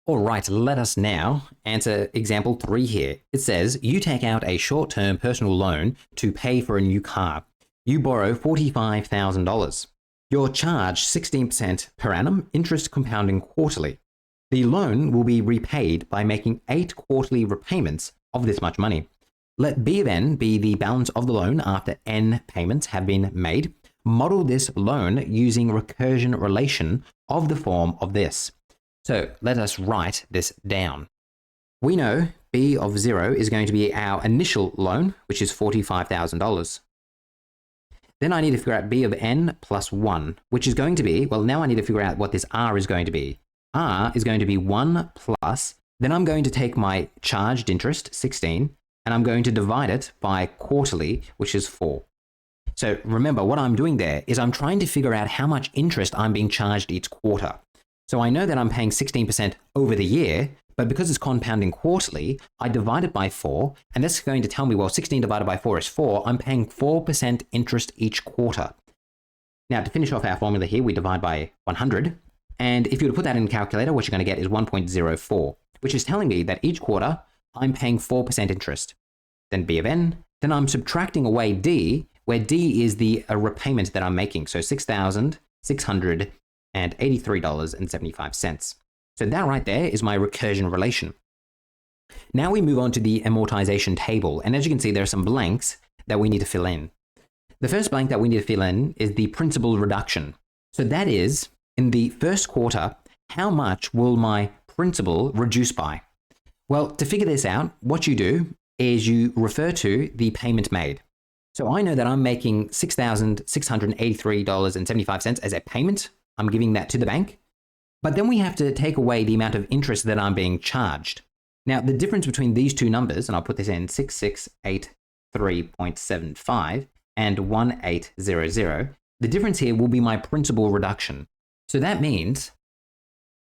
All right, let us now answer example 3 here. It says, you take out a short-term personal loan to pay for a new car. You borrow $45,000. You're charged 16% per annum, interest compounding quarterly. The loan will be repaid by making 8 quarterly repayments of this much money. Let B of n be the balance of the loan after n payments have been made. Model this loan using recursion relation of the form of this. So let us write this down. We know B of 0 is going to be our initial loan, which is $45,000. Then I need to figure out B of n plus 1, which is going to be, well, now I need to figure out what this R is going to be. R is going to be 1 plus, then I'm going to take my charged interest, 16, and I'm going to divide it by quarterly, which is 4. So remember, what I'm doing there is I'm trying to figure out how much interest I'm being charged each quarter. So I know that I'm paying 16% over the year, but because it's compounding quarterly, I divide it by 4, and that's going to tell me, well, 16 divided by 4 is 4. I'm paying 4% interest each quarter. Now, to finish off our formula here, we divide by 100, and if you were to put that in a calculator, what you're going to get is 1.04, which is telling me that each quarter, I'm paying 4% interest. Then B of n, then I'm subtracting away D, where D is the repayment that I'm making, so $6,683.75. So that right there is my recursion relation. Now we move on to the amortization table, and as you can see, there are some blanks that we need to fill in. The first blank that we need to fill in is the principal reduction. So that is, in the first quarter, how much will my principal reduce by? Well, to figure this out, what you do is you refer to the payment made. So I know that I'm making $6,683.75 as a payment. I'm giving that to the bank. But then we have to take away the amount of interest that I'm being charged. Now, the difference between these two numbers, and I'll put this in 6683.75 and 1800, the difference here will be my principal reduction. So that means,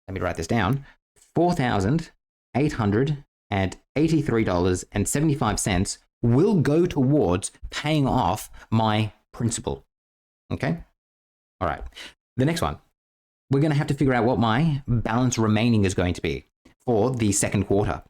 let me write this down, $4,883.75 will go towards paying off my principal. Okay? All right. The next one, we're going to have to figure out what my balance remaining is going to be for the second quarter.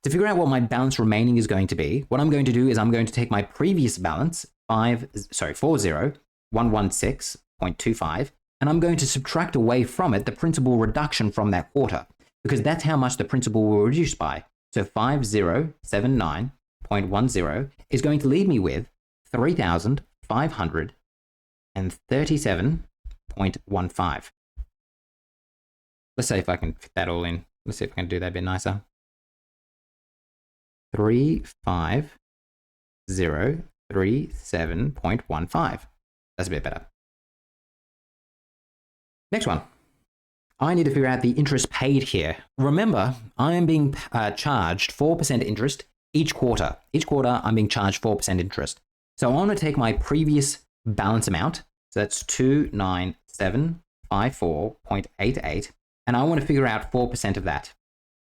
To figure out what my balance remaining is going to be, what I'm going to do is I'm going to take my previous balance, 40116.25, and I'm going to subtract away from it the principal reduction from that quarter, because that's how much the principal will reduce by. So 5079.10 is going to leave me with $3,537.15. Let's see if I can fit that all in. Let's see if I can do that a bit nicer. 35037.15. That's a bit better. Next one. I need to figure out the interest paid here. Remember, I am being charged 4% interest each quarter. Each quarter, I'm being charged 4% interest. So I want to take my previous balance amount. So that's 29754.88. And I want to figure out 4% of that.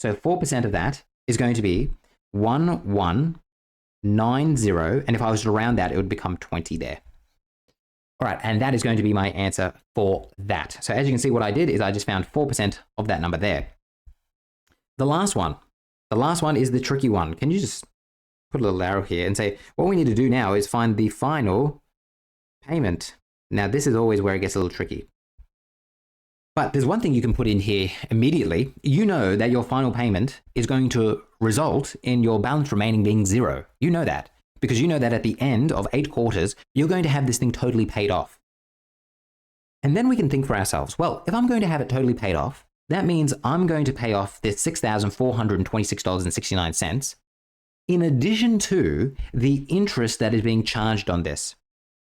So 4% of that is going to be 1190. And if I was to round that, it would become 20 there. All right, and that is going to be my answer for that. So as you can see, what I did is I just found 4% of that number there. The last one is the tricky one. Can you just put a little arrow here and say, what we need to do now is find the final payment. Now, this is always where it gets a little tricky. But there's one thing you can put in here immediately. You know that your final payment is going to result in your balance remaining being 0. You know that. Because you know that at the end of 8 quarters, you're going to have this thing totally paid off. And then we can think for ourselves, well, if I'm going to have it totally paid off, that means I'm going to pay off this $6,426.69 in addition to the interest that is being charged on this.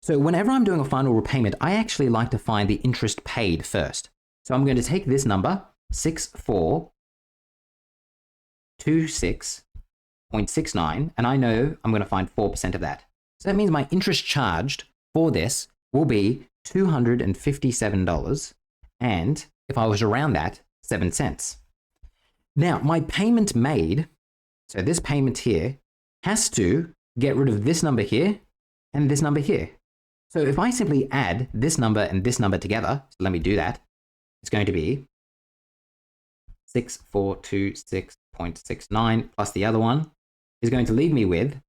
So whenever I'm doing a final repayment, I actually like to find the interest paid first. So I'm going to take this number, 6426.69, and I know I'm going to find 4% of that. So that means my interest charged for this will be $257, and if I was to round that, 7 cents. Now, my payment made, so this payment here, has to get rid of this number here and this number here. So if I simply add this number and this number together, so let me do that, it's going to be 6426.69 plus the other one is going to leave me with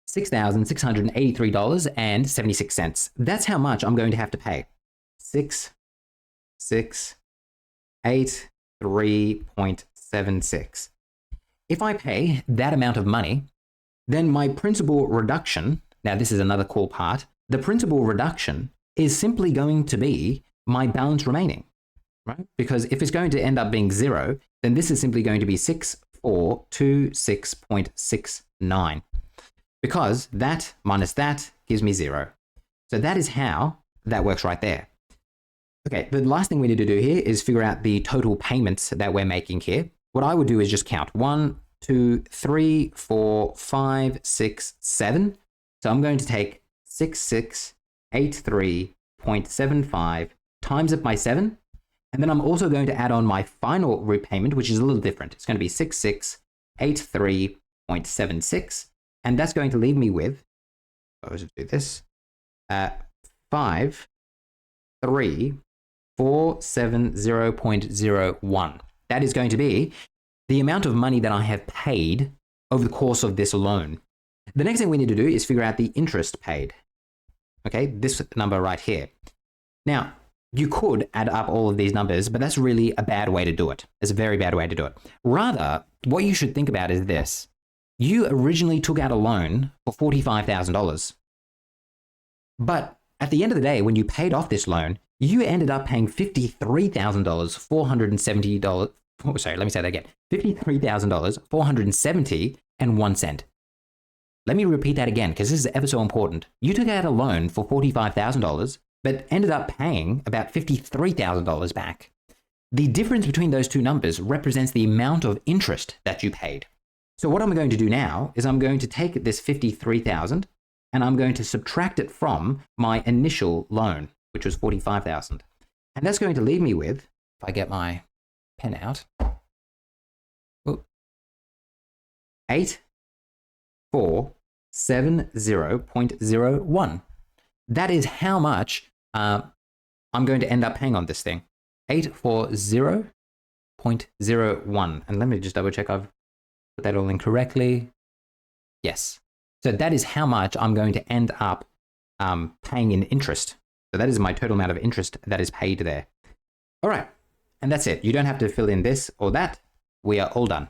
$6,683.76. That's how much I'm going to have to pay. 6683.76. If I pay that amount of money, then my principal reduction, now this is another cool part, the principal reduction is simply going to be my balance remaining, right? Because if it's going to end up being 0, then this is simply going to be 6426.69. Because that minus that gives me 0. So that is how that works right there. Okay, the last thing we need to do here is figure out the total payments that we're making here. What I would do is just count 1, 2, 3, 4, 5, 6, 7. So I'm going to take 6683.75 times it by 7. And then I'm also going to add on my final repayment, which is a little different. It's going to be 6683.76. And that's going to leave me with, let's do this, 53470.01. That is going to be the amount of money that I have paid over the course of this loan. The next thing we need to do is figure out the interest paid. Okay, this number right here. Now, you could add up all of these numbers, but that's really a bad way to do it. It's a very bad way to do it. Rather, what you should think about is this. You originally took out a loan for $45,000. But at the end of the day, when you paid off this loan, you ended up paying $53,470. Sorry, let me say that again. $53,470.01. Let me repeat that again, because this is ever so important. You took out a loan for $45,000, but ended up paying about $53,000 back. The difference between those two numbers represents the amount of interest that you paid. So what I'm going to do now is I'm going to take this $53,000 and I'm going to subtract it from my initial loan, which was $45,000. And that's going to leave me with, if I get my pen out, 8470.01. That is how much I'm going to end up paying on this thing. 840.01. And let me just double check I've put that all in correctly. Yes. So that is how much I'm going to end up paying in interest. So that is my total amount of interest that is paid there. All right. And that's it. You don't have to fill in this or that. We are all done.